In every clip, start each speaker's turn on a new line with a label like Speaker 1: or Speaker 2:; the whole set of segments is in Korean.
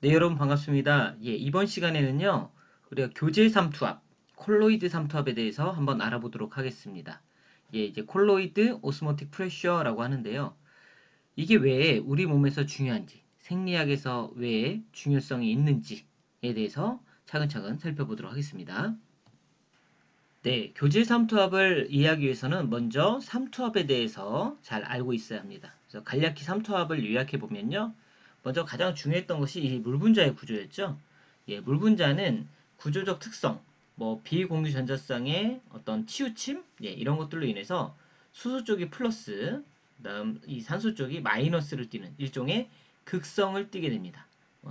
Speaker 1: 네, 여러분 반갑습니다. 예, 이번 시간에는요, 우리가 교질 삼투압, 콜로이드 삼투압에 대해서 한번 알아보도록 하겠습니다. 예, 이제 콜로이드 오스모틱 프레셔라고 하는데요. 이게 왜 우리 몸에서 중요한지, 생리학에서 왜 중요성이 있는지에 대해서 차근차근 살펴보도록 하겠습니다. 네, 교질 삼투압을 이해하기 위해서는 먼저 삼투압에 대해서 잘 알고 있어야 합니다. 그래서 간략히 삼투압을 요약해 보면요. 먼저 가장 중요했던 것이 이 물분자의 구조였죠. 예, 물분자는 구조적 특성, 뭐 비공유전자쌍의 어떤 치우침, 예, 이런 것들로 인해서 수소 쪽이 플러스, 그다음 이 산소 쪽이 마이너스를 띠는 일종의 극성을 띠게 됩니다.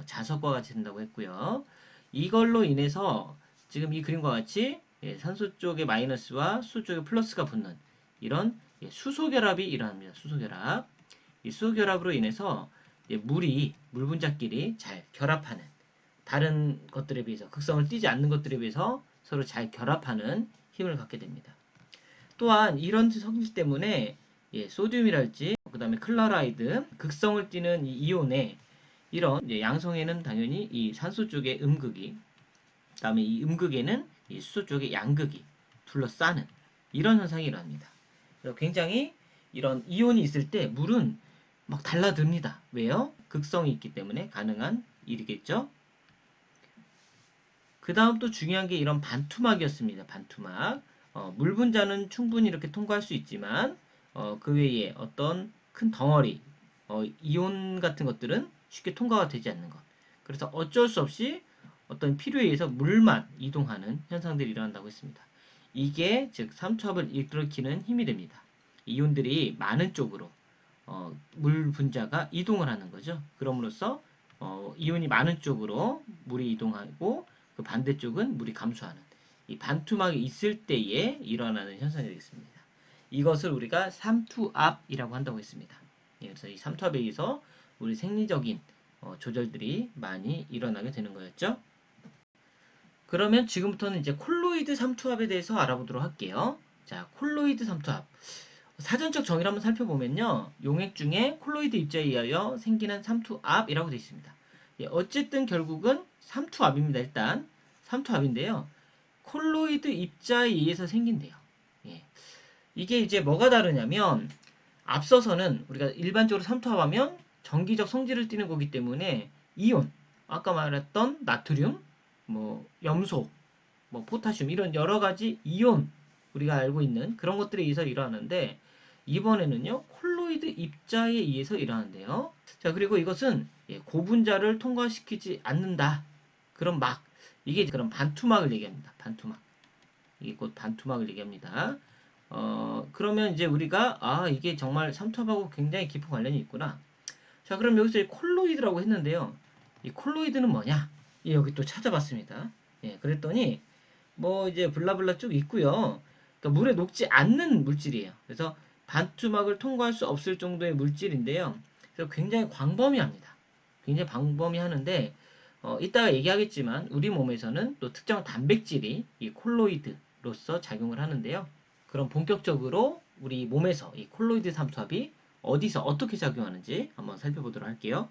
Speaker 1: 자석과 같이 된다고 했고요. 이걸로 인해서 지금 이 그림과 같이 예, 산소 쪽에 마이너스와 수소 쪽에 플러스가 붙는 이런 예, 수소결합이 일어납니다. 수소결합. 이 수소결합으로 인해서 예, 물이 물 분자끼리 잘 결합하는 다른 것들에 비해서 극성을 띠지 않는 것들에 비해서 서로 잘 결합하는 힘을 갖게 됩니다. 또한 이런 성질 때문에 예, 소듐이랄지 그다음에 클로라이드 극성을 띠는 이 이온에 이런 양성에는 당연히 이 산소 쪽의 음극이 그다음에 이 음극에는 이 수소 쪽의 양극이 둘러싸는 이런 현상이 일어납니다. 그래서 굉장히 이런 이온이 있을 때 물은 막 달라듭니다. 왜요? 극성이 있기 때문에 가능한 일이겠죠. 그 다음 또 중요한 게 이런 반투막이었습니다. 반투막. 물 분자는 충분히 이렇게 통과할 수 있지만 그 외에 어떤 큰 덩어리, 이온 같은 것들은 쉽게 통과가 되지 않는 것. 그래서 어쩔 수 없이 어떤 필요에 의해서 물만 이동하는 현상들이 일어난다고 했습니다. 이게 즉 삼투압을 일으키는 힘이 됩니다. 이온들이 많은 쪽으로 물 분자가 이동을 하는 거죠. 그럼으로써 이온이 많은 쪽으로 물이 이동하고 그 반대쪽은 물이 감소하는 이 반투막이 있을 때에 일어나는 현상이 되겠습니다. 이것을 우리가 삼투압이라고 한다고 했습니다. 예, 그래서 이 삼투압에 의해서 우리 생리적인 조절들이 많이 일어나게 되는 거였죠. 그러면 지금부터는 이제 콜로이드 삼투압에 대해서 알아보도록 할게요. 자, 콜로이드 삼투압. 사전적 정의를 한번 살펴보면요. 용액 중에 콜로이드 입자에 의하여 생기는 삼투압이라고 되어 있습니다. 예, 어쨌든 결국은 삼투압입니다. 일단 삼투압인데요. 콜로이드 입자에 의해서 생긴대요. 예. 이게 이제 뭐가 다르냐면 앞서서는 우리가 일반적으로 삼투압하면 전기적 성질을 띠는 거기 때문에 이온, 아까 말했던 나트륨, 뭐 염소, 뭐 포타슘 이런 여러 가지 이온 우리가 알고 있는 그런 것들에 의해서 일어나는데 이번에는요 콜로이드 입자에 의해서 일어나는데요. 자 그리고 이것은 예, 고분자를 통과시키지 않는다. 그런 막 이게 그런 반투막을 얘기합니다. 반투막 이게 곧 반투막을 얘기합니다. 그러면 이제 우리가 아 이게 정말 삼투압하고 굉장히 깊은 관련이 있구나. 자 그럼 여기서 이 콜로이드라고 했는데요. 이 콜로이드는 뭐냐? 예, 여기 또 찾아봤습니다. 예, 그랬더니 뭐 이제 블라블라 쭉 있고요. 그러니까 물에 녹지 않는 물질이에요. 그래서 반투막을 통과할 수 없을 정도의 물질인데요. 그래서 굉장히 광범위합니다. 굉장히 광범위하는데 이따가 얘기하겠지만 우리 몸에서는 또 특정 단백질이 이 콜로이드로서 작용을 하는데요. 그럼 본격적으로 우리 몸에서 이 콜로이드 삼투압이 어디서 어떻게 작용하는지 한번 살펴보도록 할게요.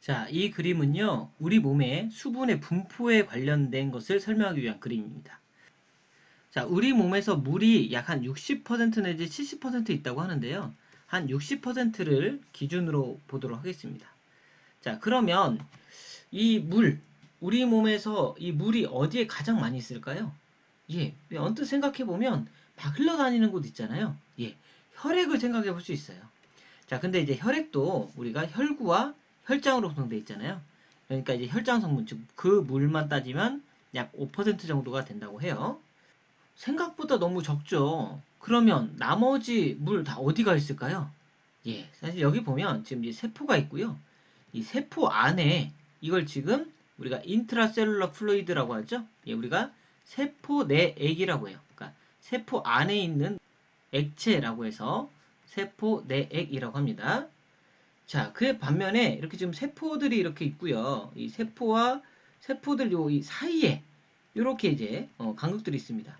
Speaker 1: 자, 이 그림은요, 우리 몸의 수분의 분포에 관련된 것을 설명하기 위한 그림입니다. 자, 우리 몸에서 물이 약 한 60% 내지 70% 있다고 하는데요. 한 60%를 기준으로 보도록 하겠습니다. 자, 그러면 이 물, 우리 몸에서 이 물이 어디에 가장 많이 있을까요? 예, 언뜻 생각해보면 막 흘러다니는 곳 있잖아요. 예, 혈액을 생각해 볼 수 있어요. 자, 근데 이제 혈액도 우리가 혈구와 혈장으로 구성되어 있잖아요. 그러니까 이제 혈장 성분, 즉 그 물만 따지면 약 5% 정도가 된다고 해요. 생각보다 너무 적죠. 그러면 나머지 물 다 어디가 있을까요? 예, 사실 여기 보면 지금 이제 세포가 있고요. 이 세포 안에 이걸 지금 우리가 인트라셀룰러 플루이드라고 하죠. 예, 우리가 세포 내액이라고 해요. 그러니까 세포 안에 있는 액체라고 해서 세포 내액이라고 합니다. 자, 그 반면에 이렇게 지금 세포들이 이렇게 있고요. 이 세포와 세포들 요 사이에 이렇게 이제 간극들이 있습니다.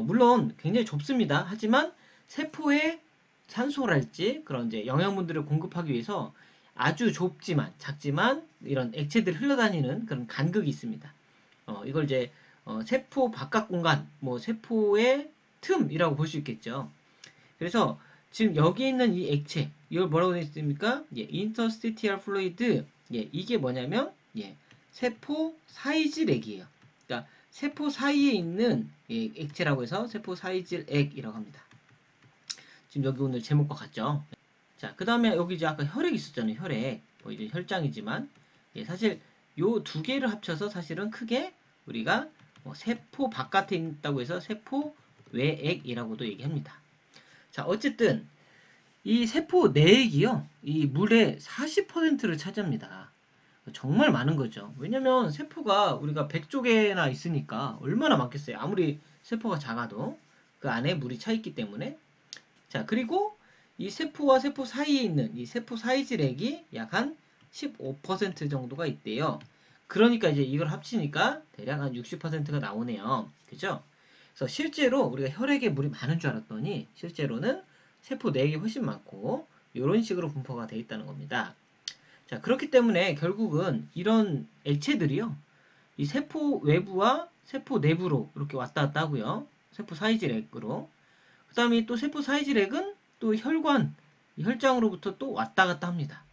Speaker 1: 물론 굉장히 좁습니다. 하지만 세포에 산소랄지 그런 이제 영양분들을 공급하기 위해서 아주 좁지만 작지만 이런 액체들이 흘러다니는 그런 간극이 있습니다. 이걸 이제 세포 바깥 공간, 뭐 세포의 틈이라고 볼 수 있겠죠. 그래서 지금 여기 있는 이 액체, 이걸 뭐라고 되어 있습니까? 예, interstitial fluid. 예, 이게 뭐냐면 예, 세포 사이질액이에요. 그러니까 세포 사이에 있는 예, 액체라고 해서 세포 사이질액이라고 합니다. 지금 여기 오늘 제목과 같죠? 자, 그 다음에 여기 이제 아까 혈액 있었잖아요. 혈액. 뭐 이제 혈장이지만 예, 사실 요 두 개를 합쳐서 사실은 크게 우리가 세포 바깥에 있다고 해서 세포 외액이라고도 얘기합니다. 자, 어쨌든 이 세포 내액이요. 이 물의 40%를 차지합니다. 정말 많은 거죠. 왜냐면 세포가 우리가 100쪽에나 있으니까 얼마나 많겠어요. 아무리 세포가 작아도 그 안에 물이 차 있기 때문에. 자, 그리고 이 세포와 세포 사이에 있는 이 세포 사이질액이 약 한 15% 정도가 있대요. 그러니까 이제 이걸 합치니까 대략 한 60%가 나오네요. 그죠? 그래서 실제로 우리가 혈액에 물이 많은 줄 알았더니 실제로는 세포 내액이 훨씬 많고 이런 식으로 분포가 되어 있다는 겁니다. 자, 그렇기 때문에 결국은 이런 액체들이요. 이 세포 외부와 세포 내부로 이렇게 왔다 갔다 하고요. 세포 사이질액으로. 그 다음에 또 세포 사이질액은 또 혈관, 혈장으로부터 또 왔다 갔다 합니다.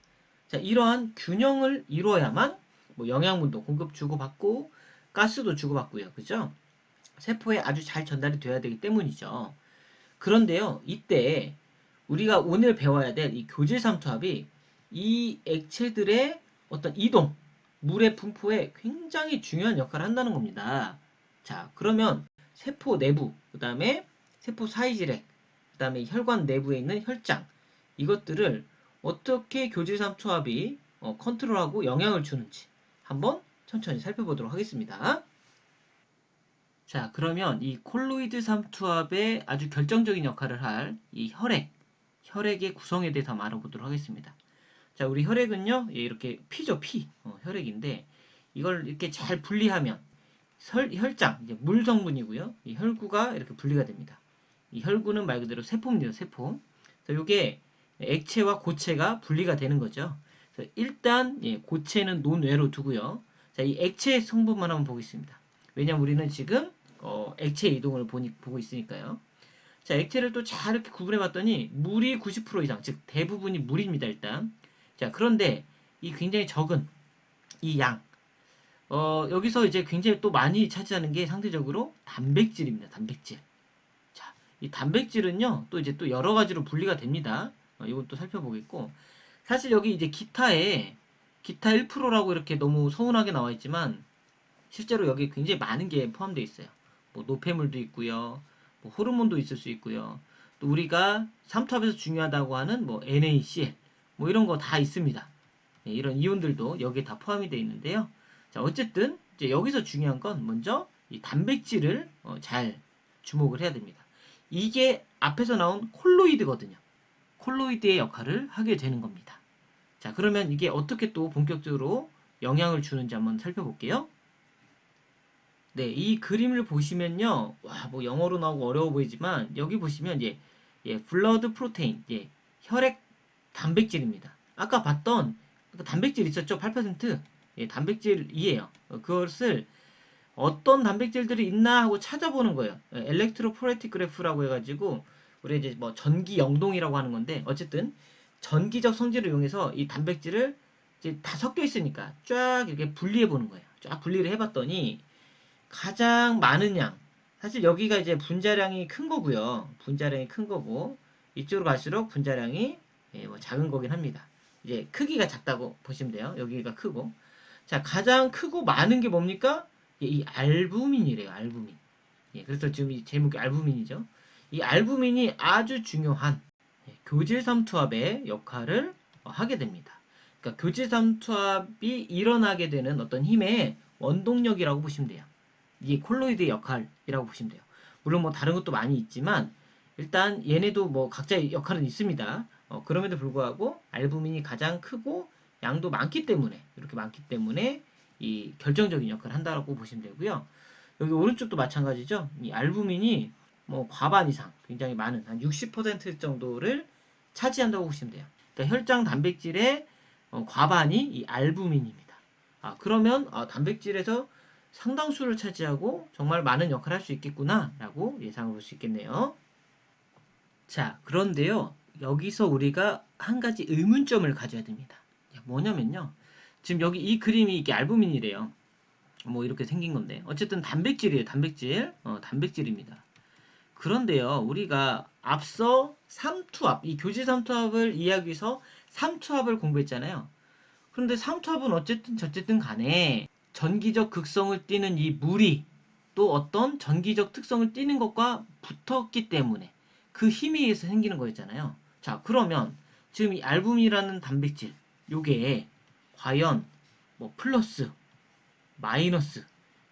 Speaker 1: 자, 이러한 균형을 이루어야만 뭐 영양분도 공급 주고받고 가스도 주고받고요. 그죠? 세포에 아주 잘 전달이 돼야 되기 때문이죠. 그런데요, 이때 우리가 오늘 배워야 될 이 교질삼투압이 이 액체들의 어떤 이동, 물의 분포에 굉장히 중요한 역할을 한다는 겁니다. 자, 그러면 세포 내부, 그 다음에 세포 사이질액, 그 다음에 혈관 내부에 있는 혈장, 이것들을 어떻게 교질삼투압이 컨트롤하고 영향을 주는지 한번 천천히 살펴보도록 하겠습니다. 자, 그러면 이 콜로이드 삼투압에 아주 결정적인 역할을 할 이 혈액의 구성에 대해서 한번 알아보도록 하겠습니다. 자, 우리 혈액은요, 예, 이렇게 피죠, 피. 혈액인데, 이걸 이렇게 잘 분리하면, 혈장, 이제 물 성분이고요. 이 혈구가 이렇게 분리가 됩니다. 이 혈구는 말 그대로 세포입니다, 세포. 그래서 이게 액체와 고체가 분리가 되는 거죠. 그래서 일단, 예, 고체는 논외로 두고요. 자, 이 액체 성분만 한번 보겠습니다. 왜냐면 우리는 지금 액체 이동을 보고 있으니까요. 자, 액체를 또 잘 이렇게 구분해 봤더니 물이 90% 이상, 즉 대부분이 물입니다, 일단. 자, 그런데 이 굉장히 적은 이 양, 여기서 이제 굉장히 또 많이 차지하는 게 상대적으로 단백질입니다, 단백질. 자, 이 단백질은요, 또 이제 또 여러 가지로 분리가 됩니다. 이건 또 살펴보겠고. 사실 여기 이제 기타 1%라고 이렇게 너무 서운하게 나와 있지만, 실제로 여기 굉장히 많은 게 포함되어 있어요. 뭐 노폐물도 있고요. 뭐 호르몬도 있을 수 있고요. 또 우리가 삼투압에서 중요하다고 하는 뭐 NaCl 뭐 이런 거 다 있습니다. 네, 이런 이온들도 여기에 다 포함이 되어 있는데요. 자, 어쨌든 이제 여기서 중요한 건 먼저 이 단백질을 잘 주목을 해야 됩니다. 이게 앞에서 나온 콜로이드거든요. 콜로이드의 역할을 하게 되는 겁니다. 자, 그러면 이게 어떻게 또 본격적으로 영향을 주는지 한번 살펴볼게요. 네, 이 그림을 보시면요. 와, 뭐 영어로 나오고 어려워 보이지만 여기 보시면 이제 예, 블러드 프로테인, 예, 혈액 단백질입니다. 아까 봤던 그 단백질 있었죠? 8%. 예, 단백질이에요. 그것을 어떤 단백질들이 있나 하고 찾아보는 거예요. 엘렉트로포레틱 그래프라고 해가지고 우리 이제 뭐 전기 영동이라고 하는 건데 어쨌든 전기적 성질을 이용해서 이 단백질을 이제 다 섞여 있으니까 쫙 이렇게 분리해 보는 거예요. 쫙 분리를 해봤더니 가장 많은 양. 사실 여기가 이제 분자량이 큰 거고요. 분자량이 큰 거고 이쪽으로 갈수록 분자량이 예, 뭐 작은 거긴 합니다. 이제 크기가 작다고 보시면 돼요. 여기가 크고. 자, 가장 크고 많은 게 뭡니까? 예, 이 알부민이래요. 알부민. 예, 그래서 지금 이 제목이 알부민이죠. 이 알부민이 아주 중요한 예, 교질삼투압의 역할을 하게 됩니다. 그러니까 교질삼투압이 일어나게 되는 어떤 힘의 원동력이라고 보시면 돼요. 이게 콜로이드의 역할이라고 보시면 돼요. 물론 뭐 다른 것도 많이 있지만 일단 얘네도 뭐 각자의 역할은 있습니다. 그럼에도 불구하고 알부민이 가장 크고 양도 많기 때문에 이렇게 많기 때문에 이 결정적인 역할을 한다고 보시면 되고요. 여기 오른쪽도 마찬가지죠. 이 알부민이 뭐 과반 이상 굉장히 많은 한 60% 정도를 차지한다고 보시면 돼요. 그러니까 혈장 단백질의 과반이 이 알부민입니다. 그러면 단백질에서 상당수를 차지하고 정말 많은 역할을 할 수 있겠구나라고 예상해 볼 수 있겠네요. 자, 그런데요. 여기서 우리가 한 가지 의문점을 가져야 됩니다. 뭐냐면요. 지금 여기 이 그림이 이게 알부민이래요. 뭐 이렇게 생긴 건데. 어쨌든 단백질이에요. 단백질. 단백질입니다. 그런데요. 우리가 앞서 삼투압, 이 교지 삼투압을 이해하기 위해서 삼투압을 공부했잖아요. 그런데 삼투압은 어쨌든 저쨌든 간에 전기적 극성을 띠는 이 물이 또 어떤 전기적 특성을 띠는 것과 붙었기 때문에 그 힘에 의해서 생기는 거였잖아요. 자, 그러면 지금 이 알뵼이라는 단백질 요게 과연 뭐 플러스, 마이너스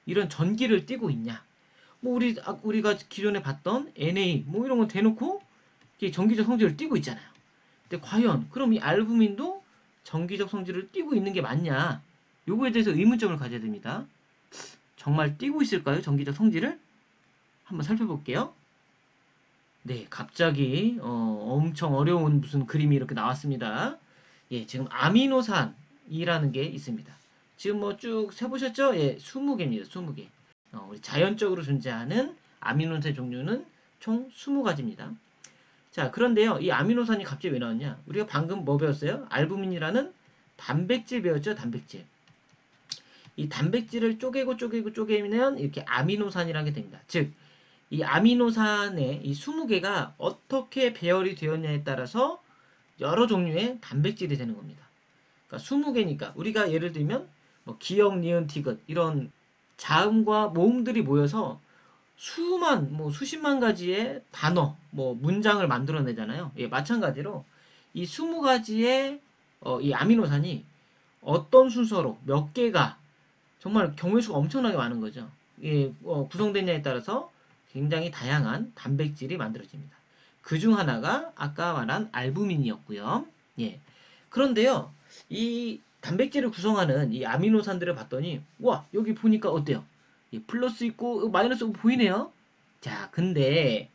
Speaker 1: 이런 전기를 띠고 있냐? 뭐 우리가 기존에 봤던 Na 뭐 이런 거 대놓고 전기적 성질을 띠고 있잖아요. 근데 과연 그럼 이 알부민도 전기적 성질을 띠고 있는 게 맞냐? 요거에 대해서 의문점을 가져야 됩니다. 정말 띠고 있을까요? 전기적 성질을? 한번 살펴볼게요. 네, 갑자기 엄청 어려운 무슨 그림이 이렇게 나왔습니다. 예, 지금 아미노산이라는 게 있습니다. 지금 뭐 쭉 세보셨죠? 예, 20개입니다. 20개. 우리 자연적으로 존재하는 아미노산 종류는 총 20가지입니다. 자, 그런데요. 이 아미노산이 갑자기 왜 나왔냐? 우리가 방금 뭐 배웠어요? 알부민이라는 단백질 배웠죠? 단백질. 이 단백질을 쪼개면 이렇게 아미노산이라는 게 됩니다. 즉, 이 아미노산의 이 20개가 어떻게 배열이 되었냐에 따라서 여러 종류의 단백질이 되는 겁니다. 그러니까 20개니까 우리가 예를 들면 뭐 기역, 니은, 디귿 이런 자음과 모음들이 모여서 뭐 수십만 가지의 단어, 뭐 문장을 만들어내잖아요. 예, 마찬가지로 이 20가지의 이 아미노산이 어떤 순서로 몇 개가 정말 경우의 수가 엄청나게 많은 거죠. 예, 구성되냐에 따라서 굉장히 다양한 단백질이 만들어집니다. 그 중 하나가 아까 말한 알부민이었고요. 예. 그런데요, 이 단백질을 구성하는 이 아미노산들을 봤더니, 와, 여기 보니까 어때요? 예, 플러스 있고, 마이너스 있고 보이네요? 자, 근데,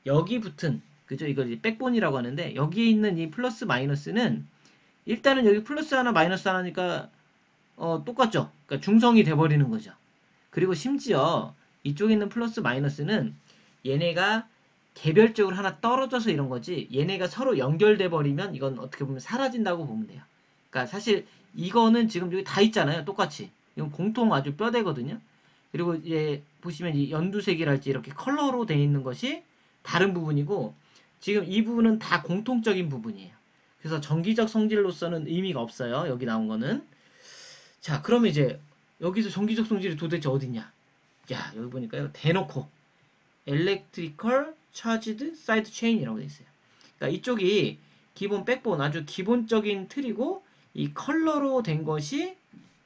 Speaker 1: 여기 붙은, 그죠? 이걸 이제 백본이라고 하는데, 여기에 있는 이 플러스 마이너스는, 일단은 여기 플러스 하나, 마이너스 하나니까, 똑같죠? 그러니까 중성이 돼버리는 거죠. 그리고 심지어 이쪽에 있는 플러스 마이너스는 얘네가 개별적으로 하나 떨어져서 이런 거지 얘네가 서로 연결돼 버리면 이건 어떻게 보면 사라진다고 보면 돼요. 그러니까 사실 이거는 지금 여기 다 있잖아요. 똑같이. 이건 공통 아주 뼈대거든요. 그리고 이제 보시면 이 연두색이랄지 이렇게 컬러로 되어 있는 것이 다른 부분이고 지금 이 부분은 다 공통적인 부분이에요. 그래서 전기적 성질로서는 의미가 없어요. 여기 나온 거는. 자, 그러면 이제 여기서 전기적 성질이 도대체 어딨냐? 야, 여기 보니까요. 대놓고 Electrical Charged Side Chain이라고 되어 있어요. 그러니까 이쪽이 기본 백본 아주 기본적인 틀이고 이 컬러로 된 것이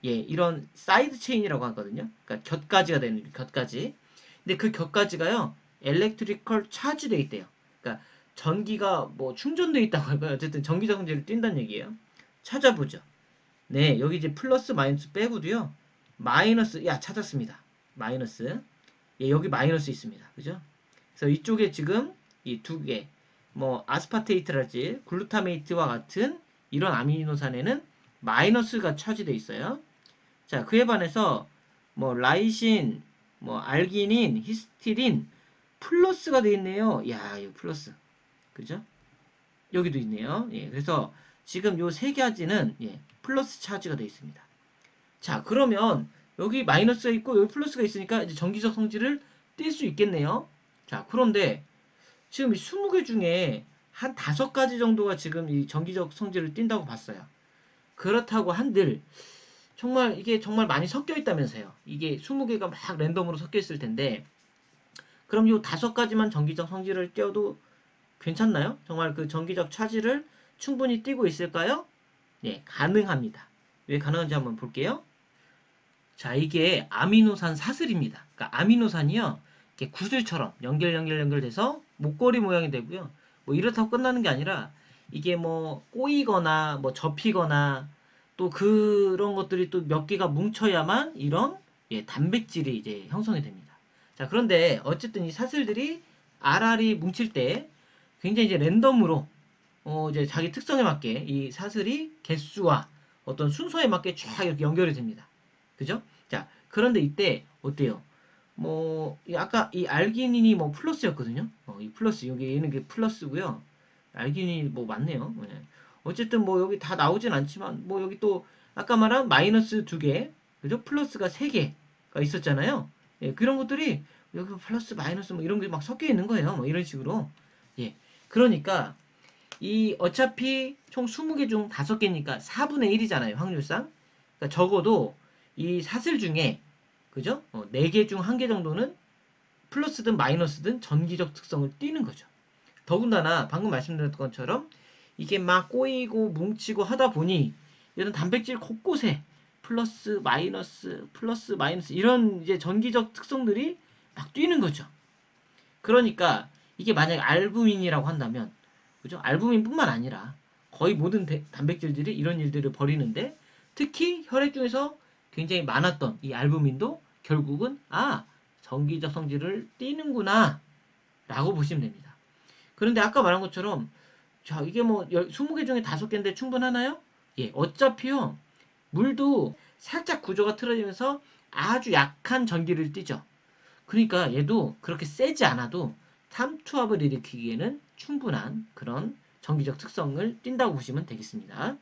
Speaker 1: 예, 이런 사이드 체인이라고 하거든요. 그러니까 곁가지가 되는 곁가지. 근데 그 곁가지가요. Electrical Charge 돼 있대요. 그러니까 전기가 뭐 충전돼 있다고 할까요? 어쨌든 전기적 성질을 띈다는 얘기예요. 찾아보죠. 네, 여기 이제 플러스 마이너스 빼고도요. 마이너스, 찾았습니다. 마이너스. 예, 여기 마이너스 있습니다. 그죠? 그래서 이쪽에 지금 이 두 개, 뭐, 아스파테이트랄지, 글루타메이트와 같은 이런 아미노산에는 마이너스가 차지되어 있어요. 자, 그에 반해서, 뭐, 라이신, 뭐, 알기닌, 히스티린, 플러스가 되어 있네요. 야, 이거 플러스. 그죠? 여기도 있네요. 예, 그래서 지금 요 세 가지는 예, 플러스 차지가 되어 있습니다. 자, 그러면 여기 마이너스가 있고 여기 플러스가 있으니까 이제 전기적 성질을 띨 수 있겠네요. 자, 그런데 지금 이 20개 중에 한 5가지 정도가 지금 이 전기적 성질을 띈다고 봤어요. 그렇다고 한들 정말 이게 정말 많이 섞여 있다면서요. 이게 20개가 막 랜덤으로 섞여 있을 텐데 그럼 이 5가지만 전기적 성질을 띄어도 괜찮나요? 정말 그 전기적 차지를 충분히 띄고 있을까요? 네, 가능합니다. 왜 가능한지 한번 볼게요. 자, 이게 아미노산 사슬입니다. 그러니까 아미노산이요. 이렇게 구슬처럼 연결돼서 목걸이 모양이 되고요. 뭐 이렇다고 끝나는 게 아니라 이게 뭐 꼬이거나 뭐 접히거나 또 그런 것들이 또 몇 개가 뭉쳐야만 이런 예, 단백질이 이제 형성이 됩니다. 자, 그런데 어쨌든 이 사슬들이 알알이 뭉칠 때 굉장히 이제 랜덤으로 이제 자기 특성에 맞게 이 사슬이 개수와 어떤 순서에 맞게 쫙 이렇게 연결이 됩니다. 그죠? 자, 그런데 이때 어때요? 뭐 아까 이 알기닌이 뭐 플러스였거든요. 이 플러스 여기 얘는 게 플러스고요. 알기닌이 뭐 맞네요. 예. 어쨌든 뭐 여기 다 나오진 않지만 뭐 여기 또 아까 말한 마이너스 2개, 그죠? 플러스가 3개가 있었잖아요. 예, 그런 것들이 여기 플러스 마이너스 뭐 이런 게 막 섞여 있는 거예요. 뭐 이런 식으로. 예. 그러니까 이 어차피 총 20개 중 5개니까 4분의 1이잖아요. 확률상. 그러니까 적어도 이 사슬 중에 그죠? 4개 중 1개 정도는 플러스든 마이너스든 전기적 특성을 띠는 거죠. 더군다나 방금 말씀드렸던 것처럼 이게 막 꼬이고 뭉치고 하다 보니 이런 단백질 곳곳에 플러스 마이너스 이런 이제 전기적 특성들이 막 뛰는 거죠. 그러니까 이게 만약에 알부민이라고 한다면 그죠? 알부민뿐만 아니라 거의 모든 단백질들이 이런 일들을 벌이는데 특히 혈액 중에서 굉장히 많았던 이 알부민도 결국은 전기적 성질을 띠는구나 라고 보시면 됩니다. 그런데 아까 말한 것처럼 자 이게 뭐 20개 중에 5개인데 충분하나요? 예, 어차피요 물도 살짝 구조가 틀어지면서 아주 약한 전기를 띠죠. 그러니까 얘도 그렇게 세지 않아도 삼투압을 일으키기에는 충분한 그런 전기적 특성을 띈다고 보시면 되겠습니다.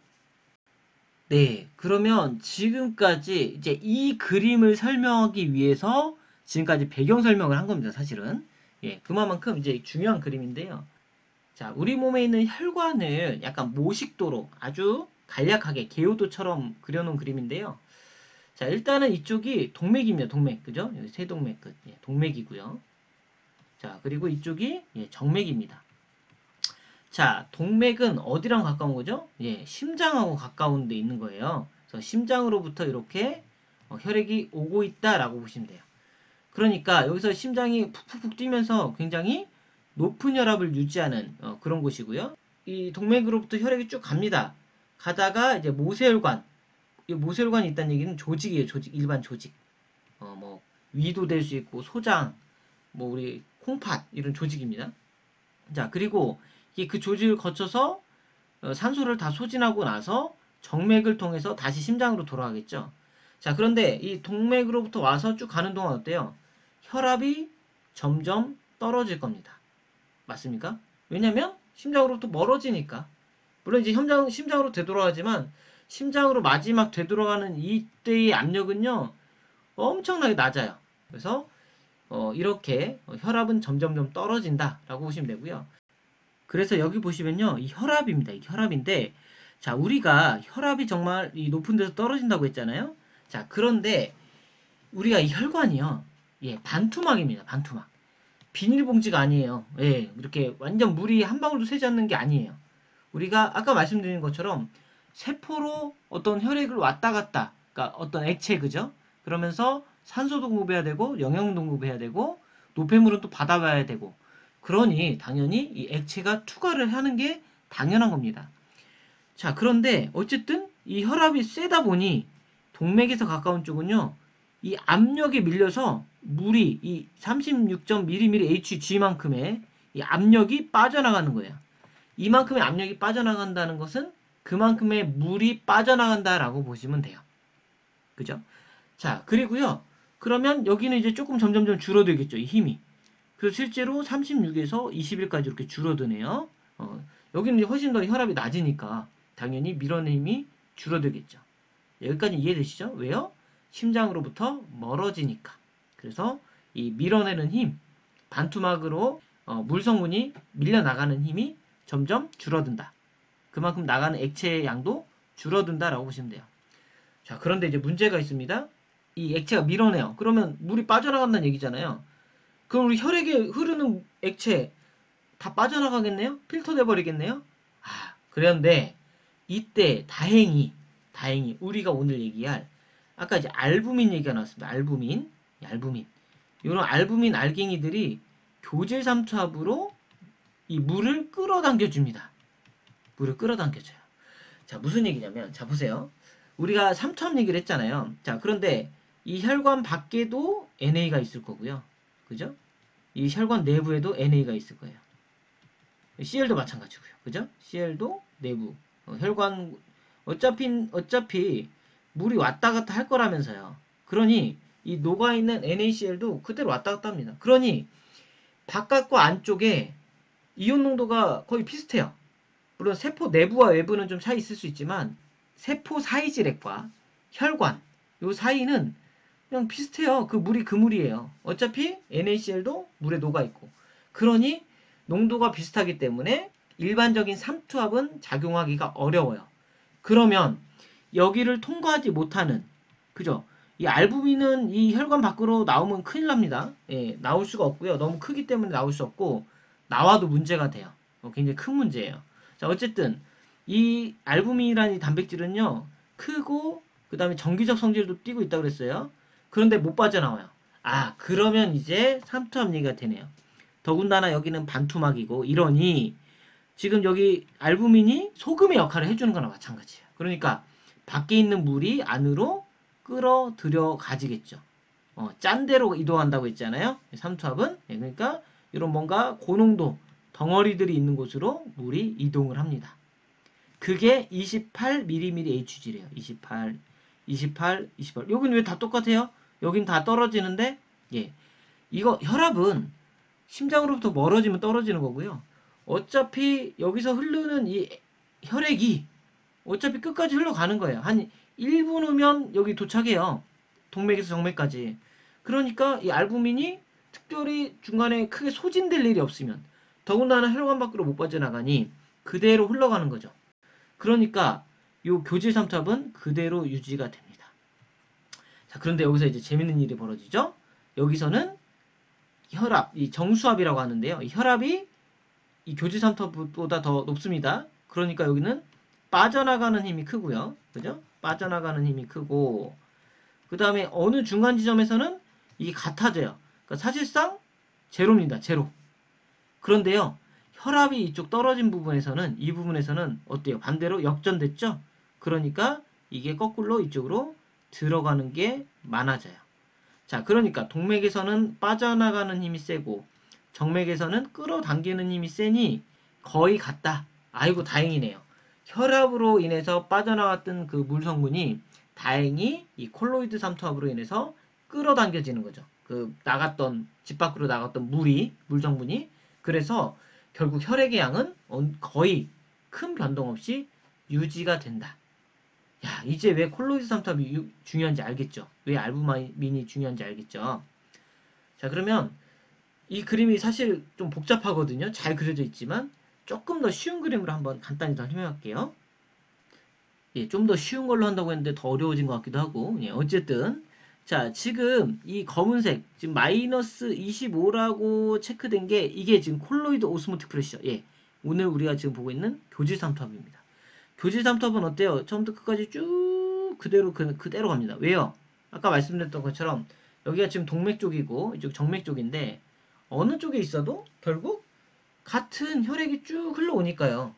Speaker 1: 네, 그러면 지금까지 이제 이 그림을 설명하기 위해서 지금까지 배경 설명을 한 겁니다, 사실은. 예, 그만큼 이제 중요한 그림인데요. 자, 우리 몸에 있는 혈관을 약간 모식도로 아주 간략하게 개요도처럼 그려놓은 그림인데요. 자, 일단은 이쪽이 동맥입니다, 동맥. 그죠? 여기 세동맥 끝. 예, 동맥이고요. 자, 그리고 이쪽이 정맥입니다. 자, 동맥은 어디랑 가까운 거죠? 예, 심장하고 가까운 데 있는 거예요. 그래서 심장으로부터 이렇게 혈액이 오고 있다라고 보시면 돼요. 그러니까 여기서 심장이 푹푹푹 뛰면서 굉장히 높은 혈압을 유지하는 그런 곳이고요. 이 동맥으로부터 혈액이 쭉 갑니다. 가다가 이제 모세혈관, 이 모세혈관이 있다는 얘기는 조직이에요. 조직, 일반 조직. 뭐 위도 될 수 있고 소장, 뭐 우리 콩팥 이런 조직입니다. 자, 그리고 이게 그 조직을 거쳐서 산소를 다 소진하고 나서 정맥을 통해서 다시 심장으로 돌아가겠죠. 자, 그런데 이 동맥으로부터 와서 쭉 가는 동안 어때요? 혈압이 점점 떨어질 겁니다. 맞습니까? 왜냐면 심장으로부터 멀어지니까. 물론 이제 심장으로 되돌아가지만 심장으로 마지막 되돌아가는 이때의 압력은요 엄청나게 낮아요. 그래서 이렇게 혈압은 점점점 떨어진다라고 보시면 되고요. 그래서 여기 보시면요. 이 혈압입니다. 이 혈압인데 자, 우리가 혈압이 정말 이 높은 데서 떨어진다고 했잖아요. 자, 그런데 우리가 이 혈관이요. 예, 반투막입니다. 반투막. 비닐봉지가 아니에요. 예, 이렇게 완전 물이 한 방울도 새지 않는 게 아니에요. 우리가 아까 말씀드린 것처럼 세포로 어떤 혈액을 왔다 갔다, 그러니까 어떤 액체, 그죠? 그러면서 산소도 공급해야 되고, 영양도 공급해야 되고, 노폐물은 또 받아가야 되고, 그러니 당연히 이 액체가 투과를 하는 게 당연한 겁니다. 자, 그런데 어쨌든 이 혈압이 세다 보니 동맥에서 가까운 쪽은요, 이 압력에 밀려서 물이 이 36.mmHg만큼의 이 압력이 빠져나가는 거예요. 이만큼의 압력이 빠져나간다는 것은 그만큼의 물이 빠져나간다라고 보시면 돼요. 그죠? 자, 그리고요. 그러면 여기는 이제 조금 점점점 줄어들겠죠. 이 힘이. 그래서 실제로 36에서 21까지 이렇게 줄어드네요. 여기는 훨씬 더 혈압이 낮으니까 당연히 밀어내는 힘이 줄어들겠죠. 여기까지 이해되시죠? 왜요? 심장으로부터 멀어지니까. 그래서 이 밀어내는 힘, 반투막으로 물 성분이 밀려나가는 힘이 점점 줄어든다. 그만큼 나가는 액체의 양도 줄어든다라고 보시면 돼요. 자, 그런데 이제 문제가 있습니다. 이 액체가 밀어내요. 그러면 물이 빠져나간다는 얘기잖아요. 그럼 우리 혈액에 흐르는 액체 다 빠져나가겠네요? 필터돼 버리겠네요? 그런데 이때 다행히 우리가 오늘 얘기할 아까 이제 알부민 얘기가 나왔습니다. 알부민. 이런 알부민 알갱이들이 교질 삼투압으로 이 물을 끌어당겨 줍니다. 물을 끌어당겨줘요. 자, 무슨 얘기냐면, 자, 보세요. 우리가 삼투압 얘기를 했잖아요. 자, 그런데 이 혈관 밖에도 NA가 있을 거고요. 그죠? 이 혈관 내부에도 NA가 있을 거예요. CL도 마찬가지고요. 그죠? CL도 내부. 혈관 어차피 물이 왔다 갔다 할 거라면서요. 그러니 이 녹아있는 NaCl도 그대로 왔다 갔다 합니다. 그러니 바깥과 안쪽에 이온 농도가 거의 비슷해요. 물론 세포 내부와 외부는 좀 차이 있을 수 있지만 세포 사이질액과 혈관 요 사이는 그냥 비슷해요. 그 물이 그 물이에요. 어차피 NaCl도 물에 녹아있고. 그러니 농도가 비슷하기 때문에 일반적인 삼투압은 작용하기가 어려워요. 그러면 여기를 통과하지 못하는, 그죠? 이 알부민은 이 혈관 밖으로 나오면 큰일 납니다. 예, 나올 수가 없고요. 너무 크기 때문에 나올 수 없고 나와도 문제가 돼요. 굉장히 큰 문제예요. 자, 어쨌든 이 알부민이라는 이 단백질은요, 크고 그 다음에 정기적 성질도 띠고 있다고 그랬어요. 그런데 못 빠져나와요. 아, 그러면 이제 삼투압 얘기가 되네요. 더군다나 여기는 반투막이고 이러니 지금 여기 알부민이 소금의 역할을 해주는 거나 마찬가지예요. 그러니까 밖에 있는 물이 안으로 끌어들여 가지겠죠. 짠 데로 이동한다고 했잖아요. 삼투압은. 네, 그러니까 이런 뭔가 고농도 덩어리들이 있는 곳으로 물이 이동을 합니다. 그게 28mmHg래요. 28, 28, 28. 여기는 왜 다 똑같아요? 여긴 다 떨어지는데, 예. 이거 혈압은 심장으로부터 멀어지면 떨어지는 거고요. 어차피 여기서 흐르는 이 혈액이 어차피 끝까지 흘러가는 거예요. 한 1분 후면 여기 도착해요. 동맥에서 정맥까지. 그러니까 이 알부민이 특별히 중간에 크게 소진될 일이 없으면 더군다나 혈관 밖으로 못 빠져나가니 그대로 흘러가는 거죠. 그러니까 이 교질 삼투압은 그대로 유지가 됩니다. 자, 그런데 여기서 이제 재밌는 일이 벌어지죠. 여기서는 혈압, 이 정수압이라고 하는데요. 이 혈압이 이 교질 삼투압보다 더 높습니다. 그러니까 여기는 빠져나가는 힘이 크고요. 그죠? 빠져나가는 힘이 크고 그 다음에 어느 중간 지점에서는 이게 같아져요. 그러니까 사실상 제로입니다. 제로. 그런데요. 혈압이 이쪽 떨어진 부분에서는 이 부분에서는 어때요? 반대로 역전됐죠? 그러니까 이게 거꾸로 이쪽으로 들어가는 게 많아져요. 자, 그러니까 동맥에서는 빠져나가는 힘이 세고 정맥에서는 끌어당기는 힘이 세니 거의 같다. 아이고 다행이네요. 혈압으로 인해서 빠져나갔던 그 물 성분이 다행히 이 콜로이드 삼투압으로 인해서 끌어당겨지는 거죠. 그 나갔던 집 밖으로 나갔던 물 성분이 그래서 결국 혈액의 양은 거의 큰 변동 없이 유지가 된다. 야, 이제 왜 콜로이드 삼투압이 중요한지 알겠죠? 왜 알부민이 중요한지 알겠죠? 자, 그러면 이 그림이 사실 좀 복잡하거든요. 잘 그려져 있지만 조금 더 쉬운 그림으로 한번 간단히 설명할게요. 예, 좀 더 쉬운 걸로 한다고 했는데 더 어려워진 것 같기도 하고. 예, 어쨌든 자, 지금 이 검은색 지금 마이너스 25라고 체크된 게 이게 지금 콜로이드 오스모틱 프레셔. 예. 오늘 우리가 지금 보고 있는 교질 삼투압입니다. 교질 삼투압은 어때요? 처음부터 끝까지 쭉 그대로 갑니다. 왜요? 아까 말씀드렸던 것처럼 여기가 지금 동맥 쪽이고 이쪽 정맥 쪽인데 어느 쪽에 있어도 결국 같은 혈액이 쭉 흘러오니까요.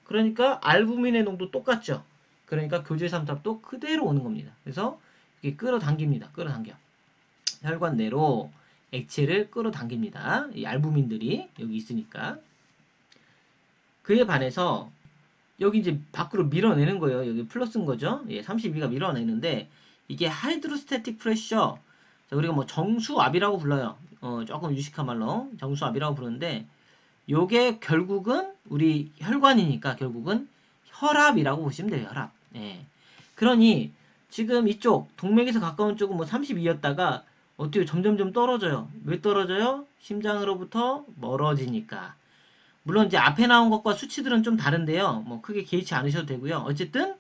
Speaker 1: 그러니까 알부민의 농도 똑같죠. 그러니까 교질 삼투압도 그대로 오는 겁니다. 그래서 이게 끌어당깁니다. 끌어당겨. 혈관 내로 액체를 끌어당깁니다. 이 알부민들이 여기 있으니까. 그에 반해서 여기 이제 밖으로 밀어내는 거예요. 여기 플러스인 거죠. 예, 32가 밀어내는데 이게 하이드로스태틱 프레셔. 자, 우리가 뭐 정수압이라고 불러요. 조금 유식한 말로 정수압이라고 부르는데 요게 결국은 우리 혈관이니까 결국은 혈압이라고 보시면 돼요. 혈압. 예. 그러니 지금 이쪽 동맥에서 가까운 쪽은 뭐 32였다가 어떻게 점점점 떨어져요. 왜 떨어져요? 심장으로부터 멀어지니까. 물론 이제 앞에 나온 것과 수치들은 좀 다른데요. 뭐 크게 개의치 않으셔도 되고요. 어쨌든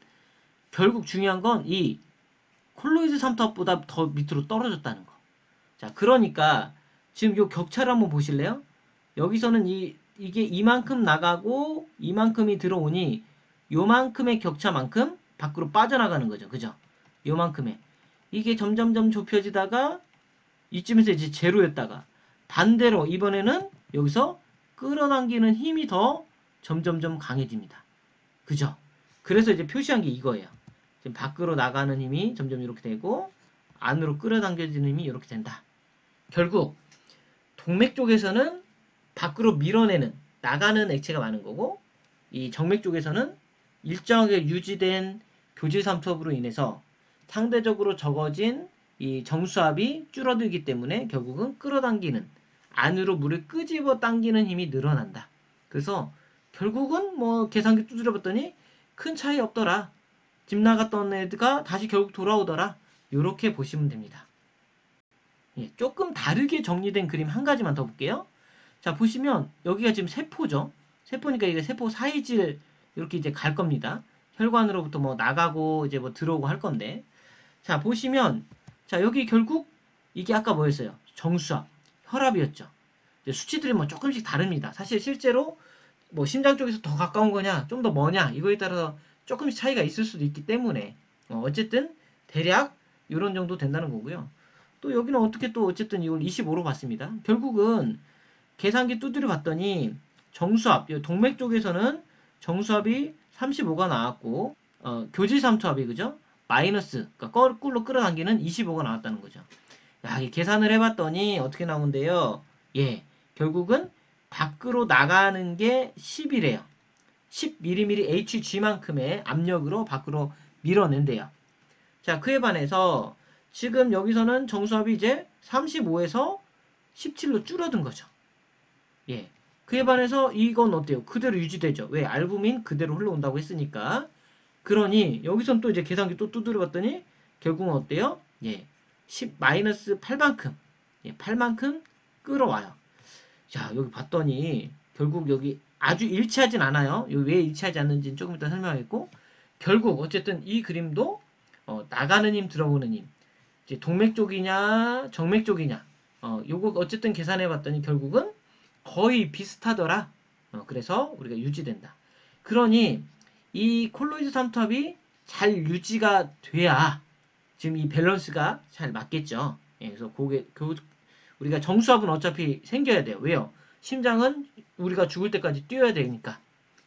Speaker 1: 결국 중요한 건 이 콜로이드 삼투압보다 더 밑으로 떨어졌다는 거. 자, 그러니까 지금 요 격차를 한번 보실래요? 여기서는 이게 이만큼 나가고 이만큼이 들어오니 요만큼의 격차만큼 밖으로 빠져나가는 거죠. 그죠? 요만큼의. 이게 점점점 좁혀지다가 이쯤에서 이제 제로였다가 반대로 이번에는 여기서 끌어당기는 힘이 더 점점점 강해집니다. 그죠? 그래서 이제 표시한 게 이거예요. 지금 밖으로 나가는 힘이 점점 이렇게 되고 안으로 끌어당겨지는 힘이 이렇게 된다. 결국 동맥 쪽에서는 밖으로 밀어내는 나가는 액체가 많은 거고 이 정맥 쪽에서는 일정하게 유지된 교질 삼투압으로 인해서 상대적으로 적어진 이 정수압이 줄어들기 때문에 결국은 끌어당기는, 안으로 물을 끄집어 당기는 힘이 늘어난다. 그래서 결국은 뭐 계산기 두드려 봤더니 큰 차이 없더라. 집 나갔던 애가 다시 결국 돌아오더라. 이렇게 보시면 됩니다. 예, 조금 다르게 정리된 그림 한 가지만 더 볼게요. 자, 보시면 여기가 지금 세포죠. 세포니까 이게 세포 사이질 이렇게 이제 갈 겁니다. 혈관으로부터 뭐 나가고 이제 뭐 들어오고 할 건데. 자, 보시면 자, 여기 결국 이게 아까 뭐였어요? 정수압, 혈압이었죠. 이제 수치들이 뭐 조금씩 다릅니다. 사실 실제로 뭐 심장 쪽에서 더 가까운 거냐, 좀 더 머냐 이거에 따라서 조금씩 차이가 있을 수도 있기 때문에 어쨌든 대략 이런 정도 된다는 거고요. 또 여기는 어떻게 또 어쨌든 이걸 25로 봤습니다. 결국은 계산기 두드려 봤더니 정수압, 동맥 쪽에서는 정수압이 35가 나왔고 교질 삼투압이 그죠? 마이너스, 그러니까 꿀로 끌어당기는 25가 나왔다는 거죠. 야, 이 계산을 해봤더니 어떻게 나오는데요? 예, 결국은 밖으로 나가는 게 10이래요. 10mm Hg만큼의 압력으로 밖으로 밀어낸대요. 자, 그에 반해서 지금 여기서는 정수압이 이제 35에서 17로 줄어든 거죠. 예. 그에 반해서 이건 어때요? 그대로 유지되죠. 왜? 알부민 그대로 흘러온다고 했으니까. 그러니 여기선 또 이제 계산기 또 두드려 봤더니 결국은 어때요? 예. 10 마이너스 8만큼. 예, 8만큼 끌어와요. 자, 여기 봤더니 결국 여기 아주 일치하진 않아요. 여기 왜 일치하지 않는지는 조금 이따 설명하겠고, 결국 어쨌든 이 그림도 나가는 힘 들어오는 힘, 이제 동맥 쪽이냐 정맥 쪽이냐, 요거 어쨌든 계산해 봤더니 결국은 거의 비슷하더라. 그래서 우리가 유지된다. 그러니 이 콜로이드 삼투압이 잘 유지가 돼야 지금 이 밸런스가 잘 맞겠죠. 예, 그래서 우리가 정수압은 어차피 생겨야 돼요. 왜요? 심장은 우리가 죽을 때까지 뛰어야 되니까.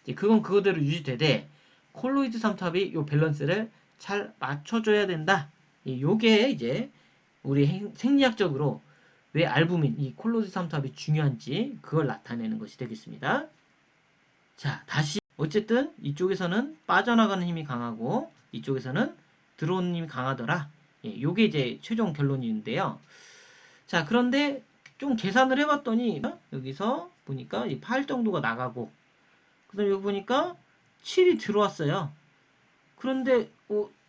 Speaker 1: 이제 그건 그거대로 유지되되 콜로이드 삼투압이 이 밸런스를 잘 맞춰줘야 된다. 요게 이제 우리 생리학적으로 왜 알부민, 이 콜로이드 삼투압이 중요한지 그걸 나타내는 것이 되겠습니다. 자, 다시 어쨌든 이쪽에서는 빠져나가는 힘이 강하고 이쪽에서는 들어오는 힘이 강하더라. 예, 요게 이제 최종 결론인데요. 자, 그런데 좀 계산을 해봤더니 여기서 보니까 8 정도가 나가고 그다음에 여기 보니까 7이 들어왔어요. 그런데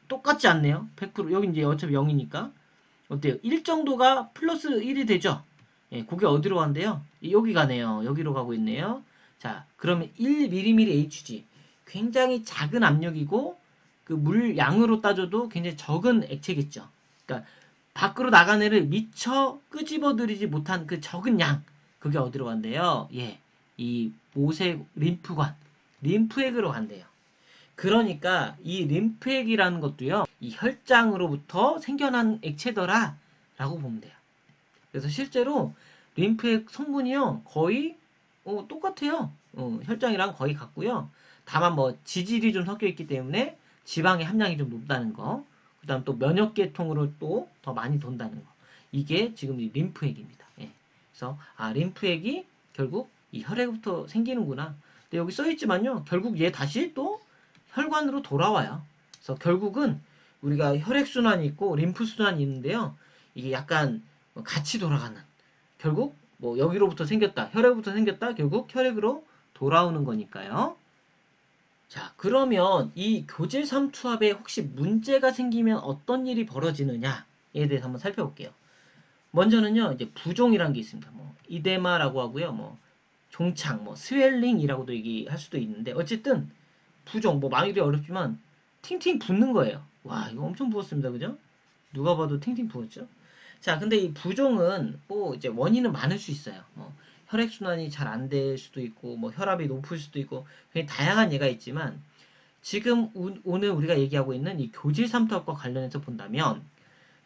Speaker 1: 똑같지 않네요. 100% 여기 이제 어차피 0이니까 어때요? 1 정도가 플러스 1이 되죠. 예, 그게 어디로 간대요? 여기 가네요. 여기로 가고 있네요. 자, 그러면 1mm Hg 굉장히 작은 압력이고 그 물 양으로 따져도 굉장히 적은 액체겠죠. 그러니까 밖으로 나간 애를 미처 끄집어들이지 못한 그 적은 양, 그게 어디로 간대요? 예, 이 모세 림프관, 림프액으로 간대요. 그러니까 이 림프액이라는 것도요, 이 혈장으로부터 생겨난 액체더라 라고 보면 돼요. 그래서 실제로 림프액 성분이요 거의 똑같아요. 혈장이랑 거의 같고요. 다만 뭐 지질이 좀 섞여 있기 때문에 지방의 함량이 좀 높다는 거, 그 다음 또 면역계통으로 또 더 많이 돈다는 거, 이게 지금 이 림프액입니다. 예. 그래서 림프액이 결국 이 혈액부터 생기는구나. 근데 여기 써있지만요, 결국 얘 다시 또 혈관으로 돌아와요. 그래서 결국은 우리가 혈액순환이 있고 림프순환이 있는데요, 이게 약간 같이 돌아가는, 결국 뭐 여기로부터 생겼다, 혈액부터 생겼다, 결국 혈액으로 돌아오는 거니까요. 자, 그러면 이 교질 삼투압에 혹시 문제가 생기면 어떤 일이 벌어지느냐에 대해서 한번 살펴볼게요. 먼저는요, 이제 부종이라는 게 있습니다. 뭐 이데마라고 하고요, 뭐 종착, 뭐 스웰링이라고도 얘기할 수도 있는데, 어쨌든 부종, 뭐 말이 어렵지만 팅팅 붓는 거예요. 와, 이거 엄청 부었습니다, 그죠? 누가 봐도 팅팅 부었죠? 자, 근데 이 부종은 뭐 이제 원인은 많을 수 있어요. 뭐 혈액순환이 잘 안 될 수도 있고, 뭐 혈압이 높을 수도 있고, 굉장히 다양한 예가 있지만, 지금 오늘 우리가 얘기하고 있는 이 교질 삼투압과 관련해서 본다면,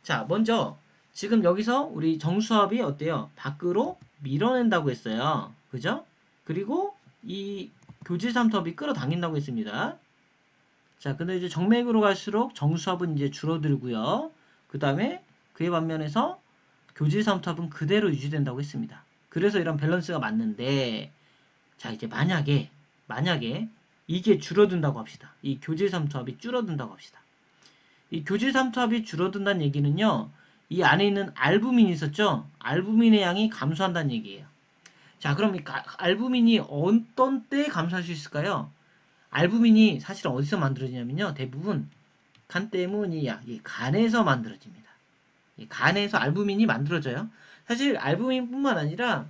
Speaker 1: 자, 먼저 지금 여기서 우리 정수압이 어때요? 밖으로 밀어낸다고 했어요. 그죠? 그리고 이 교질 삼투압이 끌어당긴다고 했습니다. 자, 근데 이제 정맥으로 갈수록 정수압은 이제 줄어들고요. 그 다음에 그에 반면에서 교질 삼투압은 그대로 유지된다고 했습니다. 그래서 이런 밸런스가 맞는데, 자, 이제 만약에 이게 줄어든다고 합시다. 이 교질 삼투압이 줄어든다고 합시다. 이 교질삼투압이 줄어든다는 얘기는요. 이 안에 있는 알부민이 있었죠. 알부민의 양이 감소한다는 얘기예요. 자, 그럼 이 알부민이 어떤 때에 감소할 수 있을까요? 알부민이 사실은 어디서 만들어지냐면요. 대부분 간 때문이야. 이 간에서 만들어집니다. 이 간에서 알부민이 만들어져요. 사실 알부민뿐만 아니라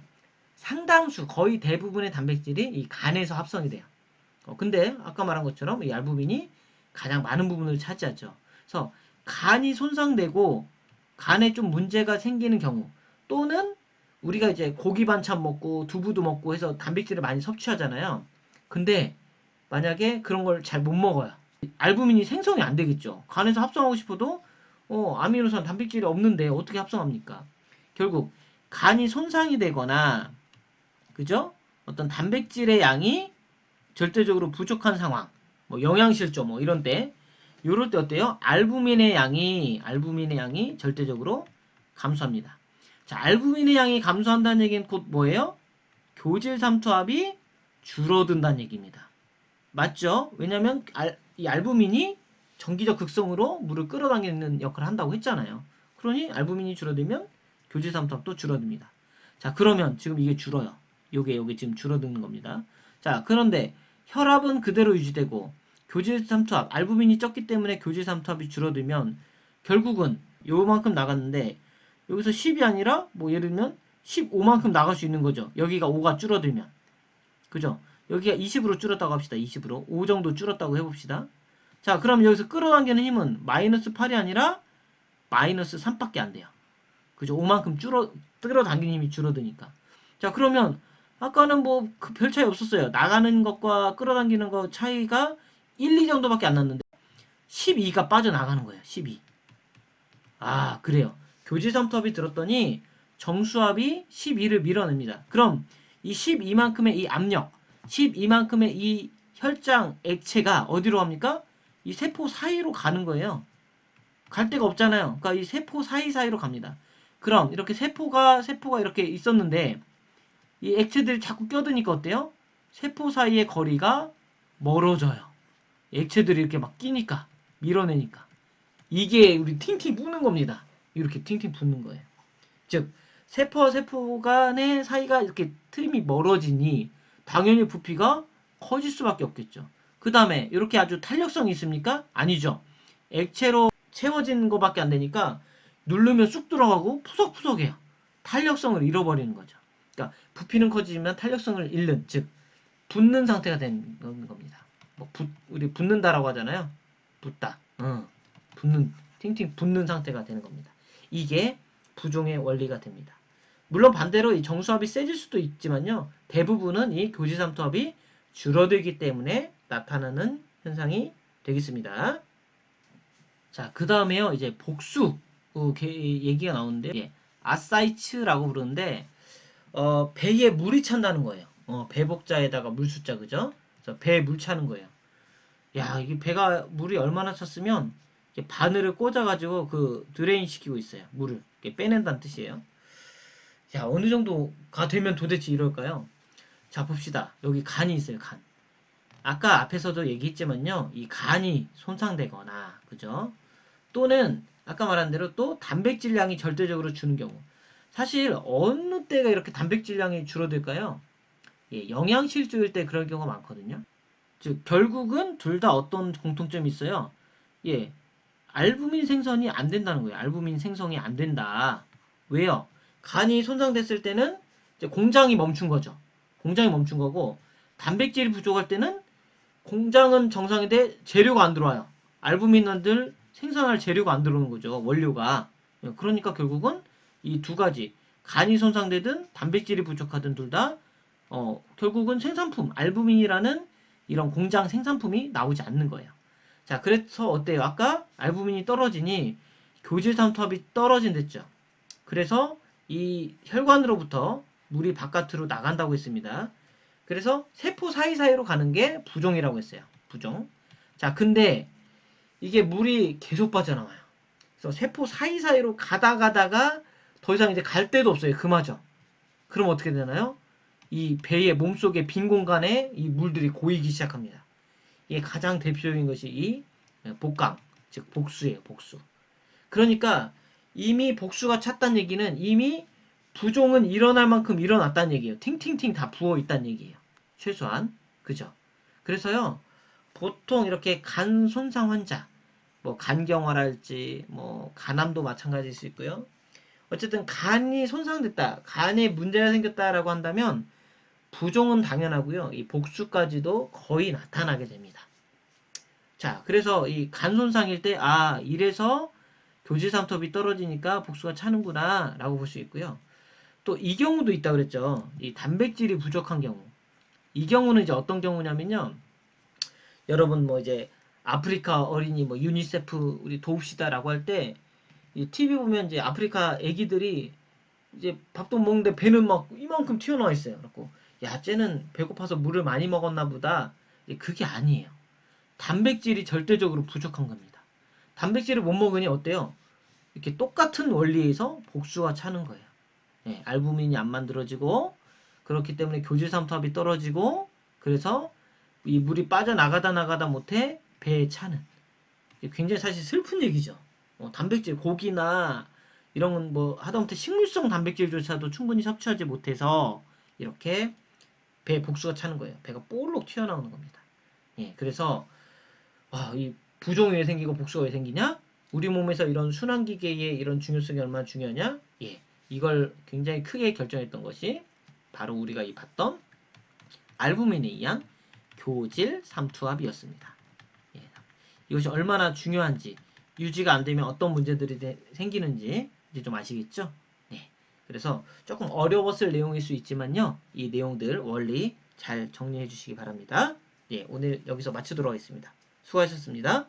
Speaker 1: 상당수 거의 대부분의 단백질이 이 간에서 합성이 돼요. 근데 아까 말한 것처럼 이 알부민이 가장 많은 부분을 차지하죠. 그래서 간이 손상되고 간에 좀 문제가 생기는 경우 또는 우리가 이제 고기 반찬 먹고 두부도 먹고 해서 단백질을 많이 섭취하잖아요. 근데 만약에 그런 걸 잘 못 먹어요. 알부민이 생성이 안 되겠죠. 간에서 합성하고 싶어도 아미노산 단백질이 없는데 어떻게 합성합니까? 결국 간이 손상이 되거나 그죠? 어떤 단백질의 양이 절대적으로 부족한 상황, 뭐 영양실조 뭐 이런 때 요럴 때 어때요? 알부민의 양이 절대적으로 감소합니다. 자, 알부민의 양이 감소한다는 얘기는 곧 뭐예요? 교질삼투압이 줄어든다는 얘기입니다. 맞죠? 왜냐면 이 알부민이 전기적 극성으로 물을 끌어당기는 역할을 한다고 했잖아요. 그러니 알부민이 줄어들면 교질삼투압도 줄어듭니다. 자, 그러면 지금 이게 줄어요. 요게 지금 줄어드는 겁니다. 자, 그런데 혈압은 그대로 유지되고 교질삼투압, 알부민이 적기 때문에 교질삼투압이 줄어들면 결국은 요만큼 나갔는데 여기서 10이 아니라 뭐 예를 들면 15만큼 나갈 수 있는 거죠. 여기가 5가 줄어들면. 그죠? 여기가 20으로 줄었다고 합시다. 20으로. 5 정도 줄었다고 해봅시다. 자, 그럼 여기서 끌어당기는 힘은 마이너스 8이 아니라 마이너스 3밖에 안 돼요. 그죠? 5만큼 끌어당기는 힘이 줄어드니까. 자, 그러면 아까는 뭐 별 차이 없었어요. 나가는 것과 끌어당기는 것 차이가 1, 2 정도밖에 안 났는데 12가 빠져나가는 거예요. 12. 아, 그래요. 교지삼투압이 들었더니 정수압이 12를 밀어냅니다. 그럼 이 12만큼의 이 압력, 12만큼의 이 혈장 액체가 어디로 갑니까? 이 세포 사이로 가는 거예요. 갈 데가 없잖아요. 그러니까 이 세포 사이사이로 갑니다. 그럼 이렇게 세포가 이렇게 있었는데 이 액체들이 자꾸 껴드니까 어때요? 세포 사이의 거리가 멀어져요. 액체들이 이렇게 막 끼니까 밀어내니까 이게 우리 팅팅 부는 겁니다. 이렇게 팅팅 붓는 거예요. 즉 세포와 세포 간의 사이가 이렇게 트림이 멀어지니 당연히 부피가 커질 수밖에 없겠죠. 그 다음에 이렇게 아주 탄력성이 있습니까? 아니죠. 액체로 채워진 것밖에 안 되니까 누르면 쑥 들어가고 푸석푸석해요. 탄력성을 잃어버리는 거죠. 그러니까 부피는 커지지만 탄력성을 잃는, 즉 붙는 상태가 되는 겁니다. 우리 붙는다라고 하잖아요. 붙다. 붙는, 팅팅 붙는 상태가 되는 겁니다. 이게 부종의 원리가 됩니다. 물론 반대로 이 정수압이 세질 수도 있지만요. 대부분은 이 교지삼투압이 줄어들기 때문에 나타나는 현상이 되겠습니다. 자, 그 다음에요. 이제 복수 얘기가 나오는데 아사이츠라고 부르는데 배에 물이 찬다는 거예요. 배복자에다가 물숫자 그죠? 그래서 배에 물 차는 거예요. 야, 이게 배가 물이 얼마나 찼으면 바늘을 꽂아가지고 그 드레인 시키고 있어요. 물을 빼낸다는 뜻이에요. 자, 어느 정도가 되면 도대체 이럴까요? 자, 봅시다. 여기 간이 있어요. 간. 아까 앞에서도 얘기했지만요. 이 간이 손상되거나 그죠? 또는 아까 말한 대로 또 단백질량이 절대적으로 주는 경우. 사실 어느 때가 이렇게 단백질량이 줄어들까요? 영양실조일 때 그럴 경우가 많거든요. 즉 결국은 둘 다 어떤 공통점이 있어요. 알부민 생성이 안 된다는 거예요. 알부민 생성이 안 된다. 왜요? 간이 손상됐을 때는 이제 공장이 멈춘 거죠. 공장이 멈춘 거고 단백질이 부족할 때는 공장은 정상인데 재료가 안 들어와요. 알부민들 생산할 재료가 안 들어오는 거죠. 원료가. 그러니까 결국은 이 두 가지 간이 손상되든 단백질이 부족하든 둘 다 결국은 생산품 알부민이라는 이런 공장 생산품이 나오지 않는 거예요. 자, 그래서 어때요? 아까 알부민이 떨어지니 교질삼투압이 떨어진댔죠. 그래서 이 혈관으로부터 물이 바깥으로 나간다고 했습니다. 그래서 세포 사이사이로 가는 게 부종이라고 했어요. 부종. 자, 근데 이게 물이 계속 빠져나와요. 그래서 세포 사이사이로 가다가 더 이상 이제 갈 데도 없어요. 그마저. 그럼 어떻게 되나요? 이 배의 몸속의 빈 공간에 이 물들이 고이기 시작합니다. 이게 가장 대표적인 것이 이 복강, 즉 복수예요, 복수. 그러니까 이미 복수가 찼다는 얘기는 이미 부종은 일어날 만큼 일어났다는 얘기예요. 팅팅팅 다 부어 있다는 얘기예요. 최소한. 그죠? 그래서요. 보통 이렇게 간 손상 환자, 뭐 간경화랄지 뭐 간암도 마찬가지일 수 있고요. 어쨌든 간이 손상됐다, 간에 문제가 생겼다라고 한다면 부종은 당연하고요. 이 복수까지도 거의 나타나게 됩니다. 자, 그래서 이 간 손상일 때, 아, 이래서 교지삼톱이 떨어지니까 복수가 차는구나 라고 볼 수 있고요. 또 이 경우도 있다 그랬죠. 이 단백질이 부족한 경우. 이 경우는 이제 어떤 경우냐면요. 여러분 뭐 이제 아프리카 어린이 뭐 유니세프 우리 도웁시다라고 할 때 이 TV 보면 이제 아프리카 애기들이 이제 밥도 먹는데 배는 막 이만큼 튀어나와 있어요. 그래갖고 야, 쟤는 배고파서 물을 많이 먹었나 보다. 그게 아니에요. 단백질이 절대적으로 부족한 겁니다. 단백질을 못 먹으니 어때요? 이렇게 똑같은 원리에서 복수가 차는 거예요. 예, 알부민이 안 만들어지고 그렇기 때문에 교질삼투압이 떨어지고 그래서 이 물이 빠져나가다 나가다 못해 배에 차는 굉장히 사실 슬픈 얘기죠. 단백질 고기나 이런 건 뭐 하다못해 식물성 단백질조차도 충분히 섭취하지 못해서 이렇게 배에 복수가 차는 거예요. 배가 볼록 튀어나오는 겁니다. 예, 그래서 이 부종이 왜 생기고 복수가 왜 생기냐? 우리 몸에서 이런 순환기계의 이런 중요성이 얼마나 중요하냐? 예, 이걸 굉장히 크게 결정했던 것이 바로 우리가 봤던 알부민에 의한 교질 삼투압이었습니다. 예, 이것이 얼마나 중요한지, 유지가 안 되면 어떤 문제들이 생기는지 이제 좀 아시겠죠? 네. 그래서 조금 어려웠을 내용일 수 있지만요. 이 내용들 원리 잘 정리해 주시기 바랍니다. 예, 오늘 여기서 마치도록 하겠습니다. 수고하셨습니다.